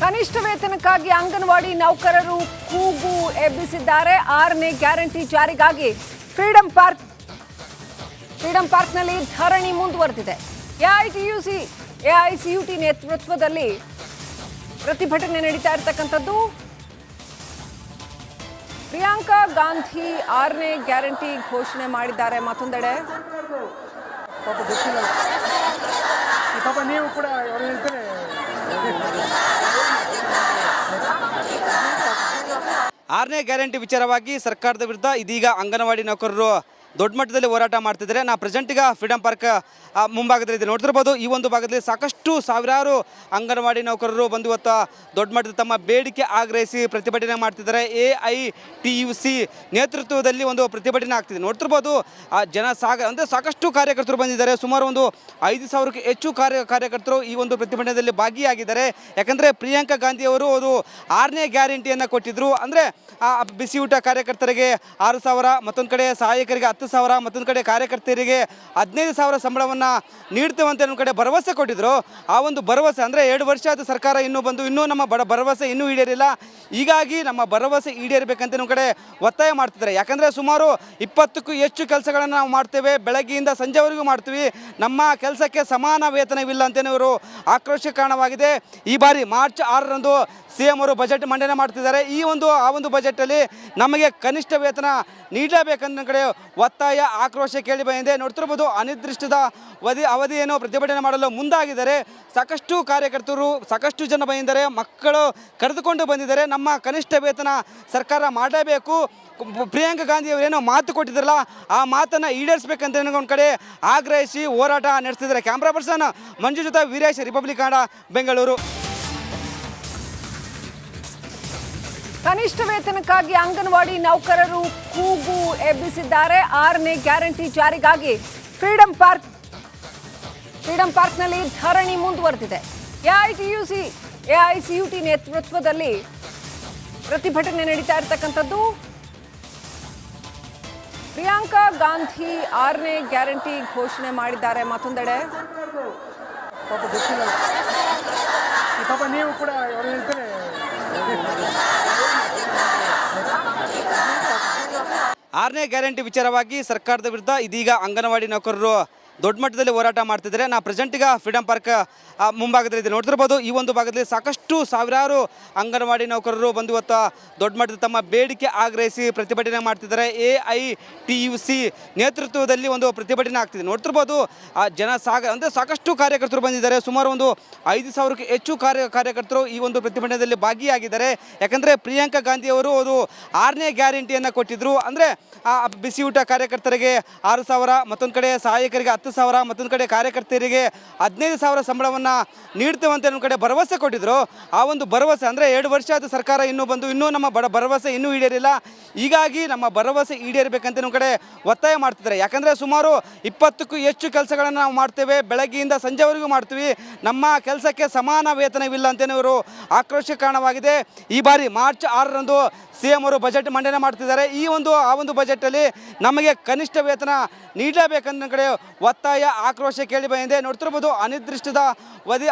ಕನಿಷ್ಠ ವೇತನಕ್ಕಾಗಿ ಅಂಗನವಾಡಿ ನೌಕರರು ಕೂಗು ಎಬ್ಬಿಸಿದ್ದಾರೆ. 6ನೇ ಗ್ಯಾರಂಟಿ ಜಾರಿಗಾಗಿ ಫ್ರೀಡಂ ಪಾರ್ಕ್ನಲ್ಲಿ ಧರಣಿ ಮುಂದುವರೆದಿದೆ. ಎಐಸಿಯುಟಿ ನೇತೃತ್ವದಲ್ಲಿ ಪ್ರತಿಭಟನೆ ನಡೀತಾ ಇರತಕ್ಕಂಥದ್ದು. ಪ್ರಿಯಾಂಕಾ ಗಾಂಧಿ 6ನೇ ಗ್ಯಾರಂಟಿ ಘೋಷಣೆ ಮಾಡಿದ್ದಾರೆ. ಮತ್ತೊಂದೆಡೆ ನೀವು ಕೂಡ ಅವರು ಹೇಳ್ತಾರೆ. ಆರನೇ ಗ್ಯಾರಂಟಿ ವಿಚಾರವಾಗಿ ಸರ್ಕಾರದ ವಿರುದ್ಧ ಇದೀಗ ಅಂಗನವಾಡಿ ನೌಕರರು ದೊಡ್ಡ ಮಟ್ಟದಲ್ಲಿ ಹೋರಾಟ ಮಾಡ್ತಿದ್ದಾರೆ. ನಾ ಪ್ರೆಸೆಂಟ್ ಈಗ ಫ್ರೀಡಂ ಪಾರ್ಕ್ ಮುಂಭಾಗದಲ್ಲಿ ನೋಡ್ತಿರ್ಬೋದು. ಈ ಒಂದು ಭಾಗದಲ್ಲಿ ಸಾಕಷ್ಟು ಸಾವಿರಾರು ಅಂಗನವಾಡಿ ನೌಕರರು ಬಂದು ಇವತ್ತು ದೊಡ್ಡ ಮಟ್ಟದ ತಮ್ಮ ಬೇಡಿಕೆ ಆಗ್ರಹಿಸಿ ಪ್ರತಿಭಟನೆ ಮಾಡ್ತಿದ್ದಾರೆ. AITUC ನೇತೃತ್ವದಲ್ಲಿ ಒಂದು ಪ್ರತಿಭಟನೆ ಆಗ್ತಿದೆ. ನೋಡ್ತಿರ್ಬೋದು ಅಂದರೆ ಸಾಕಷ್ಟು ಕಾರ್ಯಕರ್ತರು ಬಂದಿದ್ದಾರೆ. ಸುಮಾರು ಒಂದು 5,000ಕ್ಕೂ ಹೆಚ್ಚು ಕಾರ್ಯಕರ್ತರು ಈ ಒಂದು ಪ್ರತಿಭಟನೆಯಲ್ಲಿ ಭಾಗಿಯಾಗಿದ್ದಾರೆ. ಯಾಕಂದರೆ ಪ್ರಿಯಾಂಕಾ ಗಾಂಧಿ ಅವರು ಅದು 6ನೇ ಗ್ಯಾರಂಟಿಯನ್ನು ಕೊಟ್ಟಿದ್ದರು. ಅಂದರೆ ಬಿಸಿಯೂಟ ಕಾರ್ಯಕರ್ತರಿಗೆ 6,000, ಮತ್ತೊಂದು ಕಡೆ ಸಹಾಯಕರಿಗೆ 10,000, ಮತ್ತೊಂದು ಕಡೆ ಕಾರ್ಯಕರ್ತರಿಗೆ 15,000 ಸಂಬಳವನ್ನು ನೀಡ್ತೇವಂತ ಒಂದು ಕಡೆ ಭರವಸೆ ಕೊಟ್ಟಿದ್ರು. ಆ ಒಂದು ಭರವಸೆ ಅಂದರೆ 2 ವರ್ಷ ಆದ ಸರ್ಕಾರ ಇನ್ನೂ ನಮ್ಮ ಭರವಸೆ ಇನ್ನೂ ಈಡೇರಿಲ್ಲ. ಹೀಗಾಗಿ ನಮ್ಮ ಭರವಸೆ ಈಡೇರಬೇಕಂತ ಒಂದು ಕಡೆ ಒತ್ತಾಯ ಮಾಡ್ತಿದ್ದಾರೆ. ಯಾಕಂದರೆ ಸುಮಾರು 20ಕ್ಕೂ ಹೆಚ್ಚು ಕೆಲಸಗಳನ್ನು ನಾವು ಮಾಡ್ತೇವೆ, ಬೆಳಗ್ಗೆಯಿಂದ ಸಂಜೆವರೆಗೂ ಮಾಡ್ತೀವಿ, ನಮ್ಮ ಕೆಲಸಕ್ಕೆ ಸಮಾನ ವೇತನವಿಲ್ಲ ಅಂತಲೇ ಇವರು ಆಕ್ರೋಶ ಕಾರಣವಾಗಿದೆ. ಈ ಬಾರಿ ಮಾರ್ಚ್ 6ರಂದು CM ಅವರು ಬಜೆಟ್ ಮಂಡನೆ ಮಾಡ್ತಿದ್ದಾರೆ. ಆ ಒಂದು ಬಜೆಟಲ್ಲಿ ನಮಗೆ ಕನಿಷ್ಠ ವೇತನ ನೀಡಲೇಬೇಕಂತ ಕಡೆ ಒತ್ತಾಯ ಆಕ್ರೋಶ ಕೇಳಿ ಬಂದಿದೆ. ನೋಡ್ತಿರ್ಬೋದು ಅನಿರ್ದಿಷ್ಟದ ಅವಧಿಯನ್ನು ಪ್ರತಿಭಟನೆ ಮಾಡಲು ಮುಂದಾಗಿದ್ದಾರೆ. ಸಾಕಷ್ಟು ಕಾರ್ಯಕರ್ತರು, ಸಾಕಷ್ಟು ಜನ ಬಂದಿದ್ದಾರೆ, ಮಕ್ಕಳು ಕರೆದುಕೊಂಡು ಬಂದಿದ್ದಾರೆ. ನಮ್ಮ ಕನಿಷ್ಠ ವೇತನ ಸರ್ಕಾರ ಮಾಡಲೇಬೇಕು. ಪ್ರಿಯಾಂಕಾ ಗಾಂಧಿ ಅವರೇನೋ ಮಾತು ಕೊಟ್ಟಿದ್ದಾರಲ್ಲ, ಆ ಮಾತನ್ನು ಈಡೇರಿಸಬೇಕಂತ ಒಂದು ಕಡೆ ಆಗ್ರಹಿಸಿ ಹೋರಾಟ ನಡೆಸ್ತಿದ್ದಾರೆ. ಕ್ಯಾಮ್ರಾ ಪರ್ಸನ್ ಮಂಜು ಜೊತೆ ವೀರೇಶ್, ರಿಪಬ್ಲಿಕ್ ಕನ್ನಡ, ಬೆಂಗಳೂರು. ಕನಿಷ್ಠ ವೇತನಕ್ಕಾಗಿ ಅಂಗನವಾಡಿ ನೌಕರರು ಕೂಗು ಎಬ್ಬಿಸಿದ್ದಾರೆ. 6ನೇ ಗ್ಯಾರಂಟಿ ಜಾರಿಗಾಗಿ ಫ್ರೀಡಂ ಪಾರ್ಕ್ನಲ್ಲಿ ಧರಣಿ ಮುಂದುವರೆದಿದೆ. ಎಐಸಿಯುಟಿ ನೇತೃತ್ವದಲ್ಲಿ ಪ್ರತಿಭಟನೆ ನಡೀತಾ ಇರತಕ್ಕಂಥದ್ದು. ಪ್ರಿಯಾಂಕಾ ಗಾಂಧಿ 6ನೇ ಗ್ಯಾರಂಟಿ ಘೋಷಣೆ ಮಾಡಿದ್ದಾರೆ. ಮತ್ತೊಂದೆಡೆ ನೀವು ಕೂಡ ಅವರು ಹೇಳ್ತಾರೆ. ಆರನೇ ಗ್ಯಾರಂಟಿ ವಿಚಾರವಾಗಿ ಸರ್ಕಾರದ ವಿರುದ್ಧ ಇದೀಗ ಅಂಗನವಾಡಿ ನೌಕರರು ದೊಡ್ಡ ಮಟ್ಟದಲ್ಲಿ ಹೋರಾಟ ಮಾಡ್ತಿದ್ದಾರೆ. ನಾ ಪ್ರೆಸೆಂಟ್ ಈಗ ಫ್ರೀಡಂ ಪಾರ್ಕ್ ಮುಂಭಾಗದಲ್ಲಿ ನೋಡ್ತಿರ್ಬೋದು. ಈ ಒಂದು ಭಾಗದಲ್ಲಿ ಸಾಕಷ್ಟು ಸಾವಿರಾರು ಅಂಗನವಾಡಿ ನೌಕರರು ಬಂದು ಇವತ್ತು ದೊಡ್ಡ ಮಟ್ಟದ ತಮ್ಮ ಬೇಡಿಕೆ ಆಗ್ರಹಿಸಿ ಪ್ರತಿಭಟನೆ ಮಾಡ್ತಿದ್ದಾರೆ. AITUC ನೇತೃತ್ವದಲ್ಲಿ ಒಂದು ಪ್ರತಿಭಟನೆ ಆಗ್ತಿದೆ. ನೋಡ್ತಿರ್ಬೋದು ಅಂದರೆ ಸಾಕಷ್ಟು ಕಾರ್ಯಕರ್ತರು ಬಂದಿದ್ದಾರೆ. ಸುಮಾರು ಒಂದು 5,000ಕ್ಕೂ ಹೆಚ್ಚು ಕಾರ್ಯಕರ್ತರು ಈ ಒಂದು ಪ್ರತಿಭಟನೆಯಲ್ಲಿ ಭಾಗಿಯಾಗಿದ್ದಾರೆ. ಯಾಕಂದರೆ ಪ್ರಿಯಾಂಕಾ ಗಾಂಧಿ ಅವರು ಅದು 6ನೇ ಗ್ಯಾರಂಟಿಯನ್ನು ಕೊಟ್ಟಿದ್ದರು. ಅಂದರೆ ಬಿಸಿಯೂಟ ಕಾರ್ಯಕರ್ತರಿಗೆ 6,000, ಮತ್ತೊಂದು ಕಡೆ ಸಹಾಯಕರಿಗೆ 10,000, ಮತ್ತೊಂದು ಕಡೆ ಕಾರ್ಯಕರ್ತರಿಗೆ 15,000 ಸಂಬಳವನ್ನು ನೀಡ್ತೇವಂತ ಒಂದು ಕಡೆ ಭರವಸೆ ಕೊಟ್ಟಿದ್ರು. ಆ ಒಂದು ಭರವಸೆ ಅಂದರೆ 2 ವರ್ಷ ಆದ ಸರ್ಕಾರ ಇನ್ನೂ ನಮ್ಮ ಭರವಸೆ ಇನ್ನೂ ಈಡೇರಿಲ್ಲ. ಹೀಗಾಗಿ ನಮ್ಮ ಭರವಸೆ ಈಡೇರಬೇಕಂತ ಒಂದು ಕಡೆ ಒತ್ತಾಯ ಮಾಡ್ತಿದ್ದಾರೆ. ಯಾಕಂದರೆ ಸುಮಾರು 20ಕ್ಕೂ ಹೆಚ್ಚು ಕೆಲಸಗಳನ್ನು ನಾವು ಮಾಡ್ತೇವೆ, ಬೆಳಗ್ಗೆಯಿಂದ ಸಂಜೆವರೆಗೂ ಮಾಡ್ತೀವಿ, ನಮ್ಮ ಕೆಲಸಕ್ಕೆ ಸಮಾನ ವೇತನವಿಲ್ಲ ಅಂತಲೇ ಇವರು ಆಕ್ರೋಶ ಕಾರಣವಾಗಿದೆ. ಈ ಬಾರಿ ಮಾರ್ಚ್ 6ರಂದು CM ಅವರು ಬಜೆಟ್ ಮಂಡನೆ ಮಾಡ್ತಿದ್ದಾರೆ. ಆ ಒಂದು ಬಜೆಟಲ್ಲಿ ನಮಗೆ ಕನಿಷ್ಠ ವೇತನ ನೀಡಲೇಬೇಕಂತ ಕಡೆ ಒತ್ತಾಯ ಆಕ್ರೋಶ ಕೇಳಿ ಬಂದಿದೆ. ನೋಡ್ತಿರ್ಬೋದು ಅನಿರ್ದಿಷ್ಟದ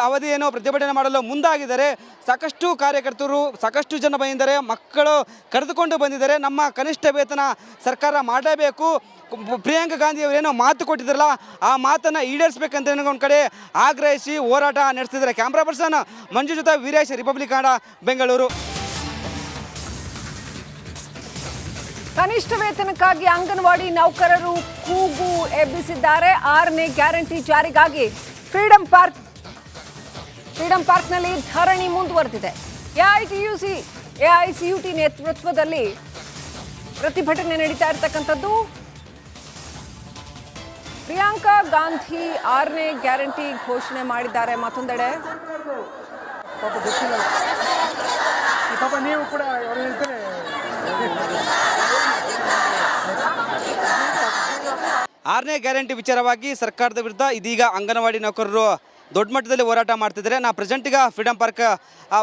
ಅವಧಿಯನ್ನು ಪ್ರತಿಭಟನೆ ಮಾಡಲು ಮುಂದಾಗಿದ್ದಾರೆ. ಸಾಕಷ್ಟು ಕಾರ್ಯಕರ್ತರು, ಸಾಕಷ್ಟು ಜನ ಬಂದಿದ್ದಾರೆ, ಮಕ್ಕಳು ಕರೆದುಕೊಂಡು ಬಂದಿದ್ದಾರೆ. ನಮ್ಮ ಕನಿಷ್ಠ ವೇತನ ಸರ್ಕಾರ ಮಾಡಲೇಬೇಕು. ಪ್ರಿಯಾಂಕಾ ಗಾಂಧಿ ಅವರೇನೋ ಮಾತು ಕೊಟ್ಟಿದ್ದಾರಲ್ಲ, ಆ ಮಾತನ್ನು ಈಡೇರಿಸಬೇಕಂತ ಒಂದು ಕಡೆ ಆಗ್ರಹಿಸಿ ಹೋರಾಟ ನಡೆಸ್ತಿದ್ದಾರೆ. ಕ್ಯಾಮ್ರಾ ಪರ್ಸನ್ ಮಂಜು ಜೊತೆ ವೀರೇಶ್, ರಿಪಬ್ಲಿಕ್ ಕನ್ನಡ, ಬೆಂಗಳೂರು. ಕನಿಷ್ಠ ವೇತನಕ್ಕಾಗಿ ಅಂಗನವಾಡಿ ನೌಕರರು ಕೂಗು ಎಬ್ಬಿಸಿದ್ದಾರೆ. 6ನೇ ಗ್ಯಾರಂಟಿ ಜಾರಿಗಾಗಿ ಫ್ರೀಡಂ ಪಾರ್ಕ್ನಲ್ಲಿ ಧರಣಿ ಮುಂದುವರೆದಿದೆ. ಎಐಸಿಯುಟಿ ನೇತೃತ್ವದಲ್ಲಿ ಪ್ರತಿಭಟನೆ ನಡೀತಾ ಇರತಕ್ಕಂಥದ್ದು. ಪ್ರಿಯಾಂಕಾ ಗಾಂಧಿ 6ನೇ ಗ್ಯಾರಂಟಿ ಘೋಷಣೆ ಮಾಡಿದ್ದಾರೆ. ಮತ್ತೊಂದೆಡೆ ನೀವು ಕೂಡ ಅವರು ಹೇಳ್ತಾರೆ. ಆರನೇ ಗ್ಯಾರಂಟಿ ವಿಚಾರವಾಗಿ ಸರ್ಕಾರದ ವಿರುದ್ಧ ಇದೀಗ ಅಂಗನವಾಡಿ ನೌಕರರು ದೊಡ್ಡ ಮಟ್ಟದಲ್ಲಿ ಹೋರಾಟ ಮಾಡ್ತಿದ್ದಾರೆ. ನಾ ಪ್ರೆಸೆಂಟ್ ಈಗ ಫ್ರೀಡಂ ಪಾರ್ಕ್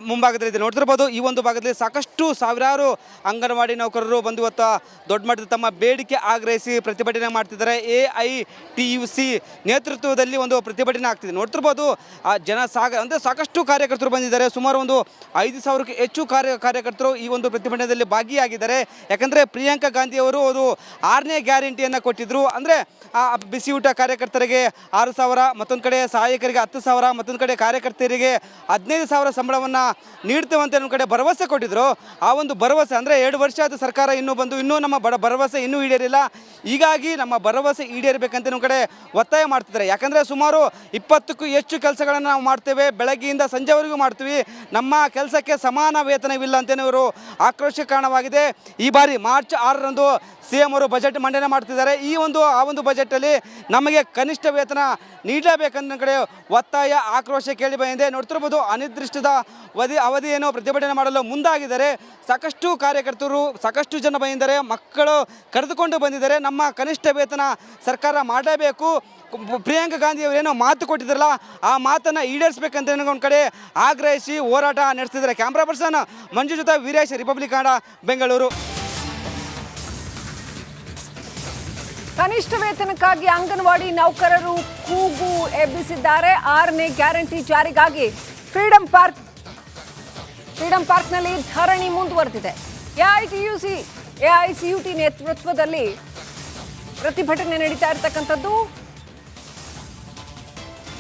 ಮುಂಭಾಗದಲ್ಲಿ ನೋಡ್ತಿರ್ಬೋದು. ಈ ಒಂದು ಭಾಗದಲ್ಲಿ ಸಾಕಷ್ಟು ಸಾವಿರಾರು ಅಂಗನವಾಡಿ ನೌಕರರು ಬಂದು ಇವತ್ತು ದೊಡ್ಡ ಮಟ್ಟದ ತಮ್ಮ ಬೇಡಿಕೆ ಆಗ್ರಹಿಸಿ ಪ್ರತಿಭಟನೆ ಮಾಡ್ತಿದ್ದಾರೆ. AITUC ನೇತೃತ್ವದಲ್ಲಿ ಒಂದು ಪ್ರತಿಭಟನೆ ಆಗ್ತಿದೆ. ನೋಡ್ತಿರ್ಬೋದು ಅಂದರೆ ಸಾಕಷ್ಟು ಕಾರ್ಯಕರ್ತರು ಬಂದಿದ್ದಾರೆ. ಸುಮಾರು ಒಂದು 5,000ಕ್ಕೂ ಹೆಚ್ಚು ಕಾರ್ಯಕರ್ತರು ಈ ಒಂದು ಪ್ರತಿಭಟನೆಯಲ್ಲಿ ಭಾಗಿಯಾಗಿದ್ದಾರೆ. ಯಾಕಂದರೆ ಪ್ರಿಯಾಂಕಾ ಗಾಂಧಿ ಅವರು ಅದು 6ನೇ ಗ್ಯಾರಂಟಿಯನ್ನು ಕೊಟ್ಟಿದ್ದರು. ಅಂದರೆ ಬಿಸಿಯೂಟ ಕಾರ್ಯಕರ್ತರಿಗೆ 6,000, ಮತ್ತೊಂದು ಕಡೆ ಸಹಾಯಕರಿಗೆ 10,000, ಮತ್ತೊಂದು ಕಡೆ ಕಾರ್ಯಕರ್ತರಿಗೆ 15,000 ಸಂಬಳವನ್ನು ನೀಡ್ತೇವಂತ ಒಂದು ಕಡೆ ಭರವಸೆ ಕೊಟ್ಟಿದ್ದರು. ಆ ಒಂದು ಭರವಸೆ ಅಂದರೆ 2 ವರ್ಷ ಆದ ಸರ್ಕಾರ ಇನ್ನೂ ನಮ್ಮ ಭರವಸೆ ಇನ್ನೂ ಈಡೇರಿಲ್ಲ. ಹೀಗಾಗಿ ನಮ್ಮ ಭರವಸೆ ಈಡೇರಬೇಕಂತ ಒಂದು ಕಡೆ ಒತ್ತಾಯ ಮಾಡ್ತಿದ್ದಾರೆ. ಯಾಕಂದರೆ ಸುಮಾರು 20ಕ್ಕೂ ಹೆಚ್ಚು ಕೆಲಸಗಳನ್ನು ನಾವು ಮಾಡ್ತೇವೆ, ಬೆಳಗ್ಗೆಯಿಂದ ಸಂಜೆವರೆಗೂ ಮಾಡ್ತೀವಿ, ನಮ್ಮ ಕೆಲಸಕ್ಕೆ ಸಮಾನ ವೇತನವಿಲ್ಲ ಅಂತಲೇ ಇವರು ಆಕ್ರೋಶ ಕಾರಣವಾಗಿದೆ. ಈ ಬಾರಿ ಮಾರ್ಚ್ 6ರಂದು CM ಅವರು ಬಜೆಟ್ ಮಂಡನೆ ಮಾಡ್ತಿದ್ದಾರೆ. ಆ ಒಂದು ಬಜೆಟಲ್ಲಿ ನಮಗೆ ಕನಿಷ್ಠ ವೇತನ ನೀಡಲೇಬೇಕಂತ ಕಡೆ ಒತ್ತಾಯ ಆಕ್ರೋಶ ಕೇಳಿ ಬಂದಿದೆ. ನೋಡ್ತಿರ್ಬೋದು ಅನಿರ್ದಿಷ್ಟದ ಅವಧಿಯನ್ನು ಪ್ರತಿಭಟನೆ ಮಾಡಲು ಮುಂದಾಗಿದ್ದಾರೆ. ಸಾಕಷ್ಟು ಕಾರ್ಯಕರ್ತರು, ಸಾಕಷ್ಟು ಜನ ಬಂದಿದ್ದಾರೆ, ಮಕ್ಕಳು ಕರೆದುಕೊಂಡು ಬಂದಿದ್ದಾರೆ. ನಮ್ಮ ಕನಿಷ್ಠ ವೇತನ ಸರ್ಕಾರ ಮಾಡಲೇಬೇಕು, ಪ್ರಿಯಾಂಕಾ ಗಾಂಧಿ ಅವರೇನೋ ಮಾತು ಕೊಟ್ಟಿದ್ರಲ್ಲ ಆ ಮಾತನ್ನು ಈಡೇರಿಸಬೇಕಂತ ಒಂದು ಕಡೆ ಆಗ್ರಹಿಸಿ ಹೋರಾಟ ನಡೆಸ್ತಿದ್ದಾರೆ. ಕ್ಯಾಮ್ರಾ ಪರ್ಸನ್ ಮಂಜು ಜೊತೆ ವೀರೇಶ್, ರಿಪಬ್ಲಿಕ್ ಕನ್ನಡ, ಬೆಂಗಳೂರು. ಕನಿಷ್ಠ ವೇತನಕ್ಕಾಗಿ ಅಂಗನವಾಡಿ ನೌಕರರು ಕೂಗು ಎಬ್ಬಿಸಿದ್ದಾರೆ. 6ನೇ ಗ್ಯಾರಂಟಿ ಜಾರಿಗಾಗಿ ಫ್ರೀಡಂ ಪಾರ್ಕ್ನಲ್ಲಿ ಧರಣಿ ಮುಂದುವರೆದಿದೆ. AITUC ನೇತೃತ್ವದಲ್ಲಿ ಪ್ರತಿಭಟನೆ ನಡೀತಾ ಇರತಕ್ಕಂಥದ್ದು.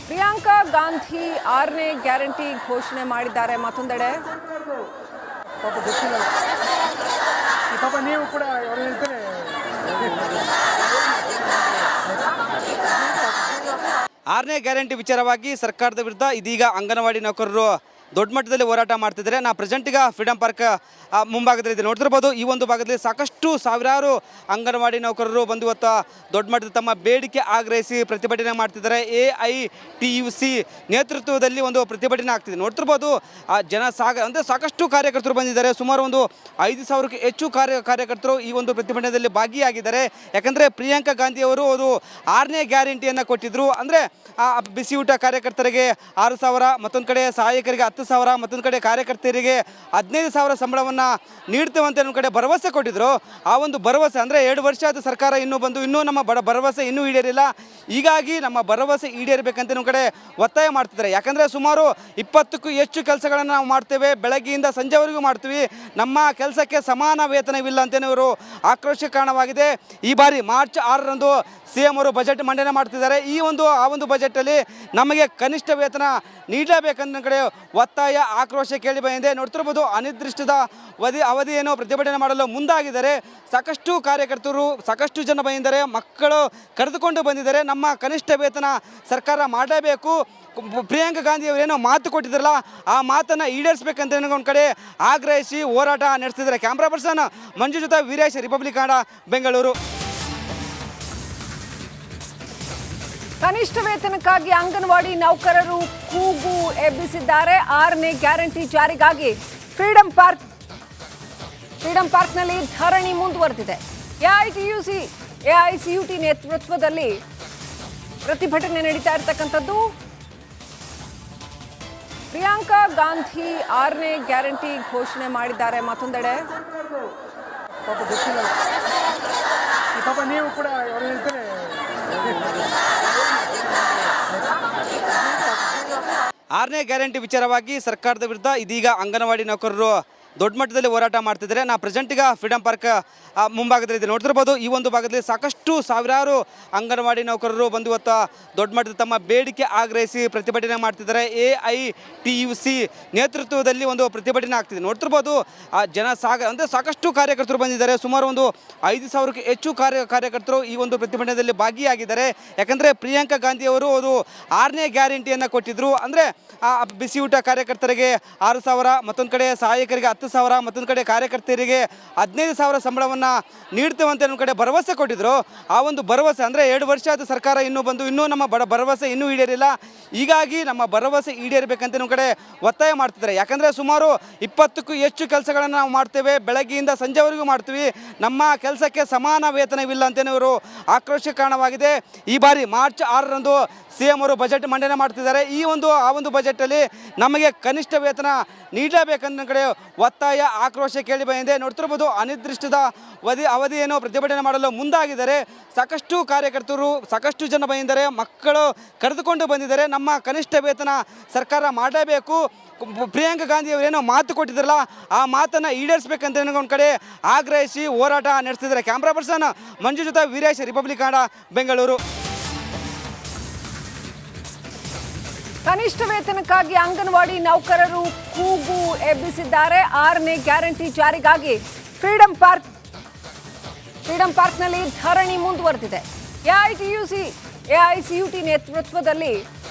ಪ್ರಿಯಾಂಕಾ ಗಾಂಧಿ 6ನೇ ಗ್ಯಾರಂಟಿ ಘೋಷಣೆ ಮಾಡಿದ್ದಾರೆ. ಮತ್ತೊಂದೆಡೆ ಪಾಪ ಗೊತ್ತಿಲ್ಲ, ಪಾಪ ನೀವು ಕೂಡ ಅವ್ರು ಹೇಳ್ತಾರೆ. 6ನೇ ಗ್ಯಾರಂಟಿ ವಿಚಾರವಾಗಿ ಸರ್ಕಾರದ ವಿರುದ್ಧ ಇದೀಗ ಅಂಗನವಾಡಿ ನೌಕರರು ದೊಡ್ಡ ಮಟ್ಟದಲ್ಲಿ ಹೋರಾಟ ಮಾಡ್ತಿದ್ದಾರೆ. ನಾ ಪ್ರೆಸೆಂಟ್ ಈಗ ಫ್ರೀಡಂ ಪಾರ್ಕ್ ಮುಂಭಾಗದಲ್ಲಿ ನೋಡ್ತಿರ್ಬೋದು. ಈ ಒಂದು ಭಾಗದಲ್ಲಿ ಸಾಕಷ್ಟು ಸಾವಿರಾರು ಅಂಗನವಾಡಿ ನೌಕರರು ಬಂದು ಇವತ್ತು ದೊಡ್ಡ ಮಟ್ಟದ ತಮ್ಮ ಬೇಡಿಕೆ ಆಗ್ರಹಿಸಿ ಪ್ರತಿಭಟನೆ ಮಾಡ್ತಿದ್ದಾರೆ. AITUC ನೇತೃತ್ವದಲ್ಲಿ ಒಂದು ಪ್ರತಿಭಟನೆ ಆಗ್ತಿದೆ. ನೋಡ್ತಿರ್ಬೋದು ಅಂದರೆ ಸಾಕಷ್ಟು ಕಾರ್ಯಕರ್ತರು ಬಂದಿದ್ದಾರೆ. ಸುಮಾರು ಒಂದು 5,000ಕ್ಕೂ ಹೆಚ್ಚು ಕಾರ್ಯಕರ್ತರು ಈ ಒಂದು ಪ್ರತಿಭಟನೆಯಲ್ಲಿ ಭಾಗಿಯಾಗಿದ್ದಾರೆ. ಯಾಕಂದರೆ ಪ್ರಿಯಾಂಕಾ ಗಾಂಧಿ ಅವರು ಅದು 6ನೇ ಗ್ಯಾರಂಟಿಯನ್ನು ಕೊಟ್ಟಿದ್ದರು. ಅಂದರೆ ಬಿಸಿಯೂಟ ಕಾರ್ಯಕರ್ತರಿಗೆ 6,000, ಮತ್ತೊಂದು ಕಡೆ ಸಹಾಯಕರಿಗೆ 10,000, ಮತ್ತೊಂದು ಕಡೆ ಕಾರ್ಯಕರ್ತರಿಗೆ 15,000 ಸಂಬಳವನ್ನು ನೀಡ್ತೇವಂತ ಒಂದು ಕಡೆ ಭರವಸೆ ಕೊಟ್ಟಿದ್ದರು. ಆ ಒಂದು ಭರವಸೆ ಅಂದರೆ 2 ವರ್ಷ ಆದ ಸರ್ಕಾರ ಇನ್ನೂ ನಮ್ಮ ಭರವಸೆ ಇನ್ನೂ ಈಡೇರಿಲ್ಲ. ಹೀಗಾಗಿ ನಮ್ಮ ಭರವಸೆ ಈಡೇರಬೇಕಂತ ಒಂದು ಕಡೆ ಒತ್ತಾಯ ಮಾಡ್ತಿದ್ದಾರೆ. ಯಾಕಂದರೆ ಸುಮಾರು 20ಕ್ಕೂ ಹೆಚ್ಚು ಕೆಲಸಗಳನ್ನು ನಾವು ಮಾಡ್ತೇವೆ, ಬೆಳಗ್ಗೆಯಿಂದ ಸಂಜೆವರೆಗೂ ಮಾಡ್ತೀವಿ, ನಮ್ಮ ಕೆಲಸಕ್ಕೆ ಸಮಾನ ವೇತನವಿಲ್ಲ ಅಂತಲೇ ಇವರು ಆಕ್ರೋಶ ಕಾರಣವಾಗಿದೆ. ಈ ಬಾರಿ ಮಾರ್ಚ್ 6ರಂದು CM ಅವರು ಬಜೆಟ್ ಮಂಡನೆ ಮಾಡ್ತಿದ್ದಾರೆ. ಆ ಒಂದು ಬಜೆಟಲ್ಲಿ ನಮಗೆ ಕನಿಷ್ಠ ವೇತನ ನೀಡಲೇಬೇಕಂತ ಕಡೆ ಒತ್ತಾಯ ಆಕ್ರೋಶ ಕೇಳಿ ಬಂದಿದೆ. ನೋಡ್ತಿರ್ಬೋದು ಅನಿರ್ದಿಷ್ಟದ ಅವಧಿಯನ್ನು ಪ್ರತಿಭಟನೆ ಮಾಡಲು ಮುಂದಾಗಿದ್ದಾರೆ. ಸಾಕಷ್ಟು ಕಾರ್ಯಕರ್ತರು, ಸಾಕಷ್ಟು ಜನ ಬಂದಿದ್ದಾರೆ, ಮಕ್ಕಳು ಕರೆದುಕೊಂಡು ಬಂದಿದ್ದಾರೆ. ನಮ್ಮ ಕನಿಷ್ಠ ವೇತನ ಸರ್ಕಾರ ಮಾಡಲೇಬೇಕು, ಪ್ರಿಯಾಂಕಾ ಗಾಂಧಿ ಅವರೇನೋ ಮಾತು ಕೊಟ್ಟಿದ್ರಲ್ಲ ಆ ಮಾತನ್ನು ಈಡೇರಿಸಬೇಕಂತ ಒಂದು ಕಡೆ ಆಗ್ರಹಿಸಿ ಹೋರಾಟ ನಡೆಸ್ತಿದ್ದಾರೆ. ಕ್ಯಾಮ್ರಾ ಪರ್ಸನ್ ಮಂಜು ಜೊತೆ ವೀರೇಶ್, ರಿಪಬ್ಲಿಕ್ ಕನ್ನಡ, ಬೆಂಗಳೂರು. ಕನಿಷ್ಠ ವೇತನಕ್ಕಾಗಿ ಅಂಗನವಾಡಿ ನೌಕರರು ಕೂಗು ಎಬ್ಬಿಸಿದ್ದಾರೆ. 6ನೇ ಗ್ಯಾರಂಟಿ ಜಾರಿಗಾಗಿ ಫ್ರೀಡಂ ಪಾರ್ಕ್ನಲ್ಲಿ ಧರಣಿ ಮುಂದುವರೆದಿದೆ. AITUC ನೇತೃತ್ವದಲ್ಲಿ ಪ್ರತಿಭಟನೆ ನಡೀತಾ ಇರತಕ್ಕಂಥದ್ದು. ಪ್ರಿಯಾಂಕಾ ಗಾಂಧಿ 6ನೇ ಗ್ಯಾರಂಟಿ ಘೋಷಣೆ ಮಾಡಿದ್ದಾರೆ. ಮತ್ತೊಂದೆಡೆ ಪಾಪ ಗೊತ್ತಿಲ್ಲ, ಪಾಪ ನೀವು ಕೂಡ ಅವ್ರು ಹೇಳ್ತಾರೆ. 6ನೇ ಗ್ಯಾರಂಟಿ ವಿಚಾರವಾಗಿ ಸರ್ಕಾರದ ವಿರುದ್ಧ ಇದೀಗ ಅಂಗನವಾಡಿ ನೌಕರರು ದೊಡ್ಡ ಮಟ್ಟದಲ್ಲಿ ಹೋರಾಟ ಮಾಡ್ತಿದ್ದಾರೆ. ನಾ ಪ್ರೆಸೆಂಟ್ ಈಗ ಫ್ರೀಡಂ ಪಾರ್ಕ್ ಮುಂಭಾಗದಲ್ಲಿ ನೋಡ್ತಿರ್ಬೋದು. ಈ ಒಂದು ಭಾಗದಲ್ಲಿ ಸಾಕಷ್ಟು ಸಾವಿರಾರು ಅಂಗನವಾಡಿ ನೌಕರರು ಬಂದು ಇವತ್ತು ದೊಡ್ಡ ಮಟ್ಟದ ತಮ್ಮ ಬೇಡಿಕೆ ಆಗ್ರಹಿಸಿ ಪ್ರತಿಭಟನೆ ಮಾಡ್ತಿದ್ದಾರೆ. AITUC ನೇತೃತ್ವದಲ್ಲಿ ಒಂದು ಪ್ರತಿಭಟನೆ ಆಗ್ತಿದೆ. ನೋಡ್ತಿರ್ಬೋದು ಅಂದರೆ ಸಾಕಷ್ಟು ಕಾರ್ಯಕರ್ತರು ಬಂದಿದ್ದಾರೆ. ಸುಮಾರು ಒಂದು 5,000ಕ್ಕೂ ಹೆಚ್ಚು ಕಾರ್ಯಕರ್ತರು ಈ ಒಂದು ಪ್ರತಿಭಟನೆಯಲ್ಲಿ ಭಾಗಿಯಾಗಿದ್ದಾರೆ. ಯಾಕಂದರೆ ಪ್ರಿಯಾಂಕಾ ಗಾಂಧಿ ಅವರು ಅದು 6ನೇ ಗ್ಯಾರಂಟಿಯನ್ನು ಕೊಟ್ಟಿದ್ದರು. ಅಂದರೆ ಬಿಸಿಯೂಟ ಕಾರ್ಯಕರ್ತರಿಗೆ 6,000, ಮತ್ತೊಂದು ಕಡೆ ಸಹಾಯಕರಿಗೆ 10,000, ಮತ್ತೊಂದು ಕಡೆ ಕಾರ್ಯಕರ್ತರಿಗೆ 15,000 ಸಂಬಳವನ್ನು ನೀಡ್ತೇವೆ ಅಂತ ಒಂದು ಕಡೆ ಭರವಸೆ ಕೊಟ್ಟಿದ್ರು. ಆ ಒಂದು ಭರವಸೆ ಅಂದರೆ 2 ವರ್ಷ ಆದ ಸರ್ಕಾರ ಇನ್ನೂ ನಮ್ಮ ಭರವಸೆ ಇನ್ನೂ ಈಡೇರಿಲ್ಲ. ಹೀಗಾಗಿ ನಮ್ಮ ಭರವಸೆ ಈಡೇರಬೇಕಂತ ಒಂದು ಕಡೆ ಒತ್ತಾಯ ಮಾಡ್ತಿದ್ದಾರೆ. ಯಾಕಂದರೆ ಸುಮಾರು 20ಕ್ಕೂ ಹೆಚ್ಚು ಕೆಲಸಗಳನ್ನು ನಾವು ಮಾಡ್ತೇವೆ, ಬೆಳಗ್ಗೆಯಿಂದ ಸಂಜೆವರೆಗೂ ಮಾಡ್ತೀವಿ, ನಮ್ಮ ಕೆಲಸಕ್ಕೆ ಸಮಾನ ವೇತನವಿಲ್ಲ ಅಂತಲೇ ಇವರು ಆಕ್ರೋಶಕ್ಕೆ ಕಾರಣವಾಗಿದೆ. ಈ ಬಾರಿ ಮಾರ್ಚ್ 6ರಂದು CM ಅವರು ಬಜೆಟ್ ಮಂಡನೆ ಮಾಡ್ತಿದ್ದಾರೆ. ಆ ಒಂದು ಬಜೆಟಲ್ಲಿ ನಮಗೆ ಕನಿಷ್ಠ ವೇತನ ನೀಡಲೇಬೇಕಂತ ಕಡೆ ಒತ್ತಾಯ ಆಕ್ರೋಶ ಕೇಳಿ ಬಂದಿದೆ. ನೋಡ್ತಿರ್ಬೋದು, ಅನಿರ್ದಿಷ್ಟದ ಅವಧಿಯನ್ನು ಪ್ರತಿಭಟನೆ ಮಾಡಲು ಮುಂದಾಗಿದ್ದಾರೆ. ಸಾಕಷ್ಟು ಕಾರ್ಯಕರ್ತರು, ಸಾಕಷ್ಟು ಜನ ಬಂದಿದ್ದಾರೆ, ಮಕ್ಕಳು ಕರೆದುಕೊಂಡು ಬಂದಿದ್ದಾರೆ. ನಮ್ಮ ಕನಿಷ್ಠ ವೇತನ ಸರ್ಕಾರ ಮಾಡಲೇಬೇಕು. ಪ್ರಿಯಾಂಕಾ ಗಾಂಧಿ ಅವರೇನೋ ಮಾತು ಕೊಟ್ಟಿದ್ದಾರಲ್ಲ, ಆ ಮಾತನ್ನು ಈಡೇರಿಸಬೇಕಂತ ಒಂದು ಕಡೆ ಆಗ್ರಹಿಸಿ ಹೋರಾಟ ನಡೆಸ್ತಿದ್ದಾರೆ. ಕ್ಯಾಮ್ರಾ ಪರ್ಸನ್ ಮಂಜು ಜೊತೆ ವೀರೇಶ್, ರಿಪಬ್ಲಿಕ್ ಕನ್ನಡ, ಬೆಂಗಳೂರು. ಕನಿಷ್ಠ ವೇತನಕ್ಕಾಗಿ ಅಂಗನವಾಡಿ ನೌಕರರು ಕೂಗು ಎಬ್ಬಿಸಿದ್ದಾರೆ. 6ನೇ ಗ್ಯಾರಂಟಿ ಜಾರಿಗಾಗಿ ಫ್ರೀಡಂ ಪಾರ್ಕ್ನಲ್ಲಿ ಧರಣಿ ಮುಂದುವರೆದಿದೆ. AICUT ನೇತೃತ್ವದಲ್ಲಿ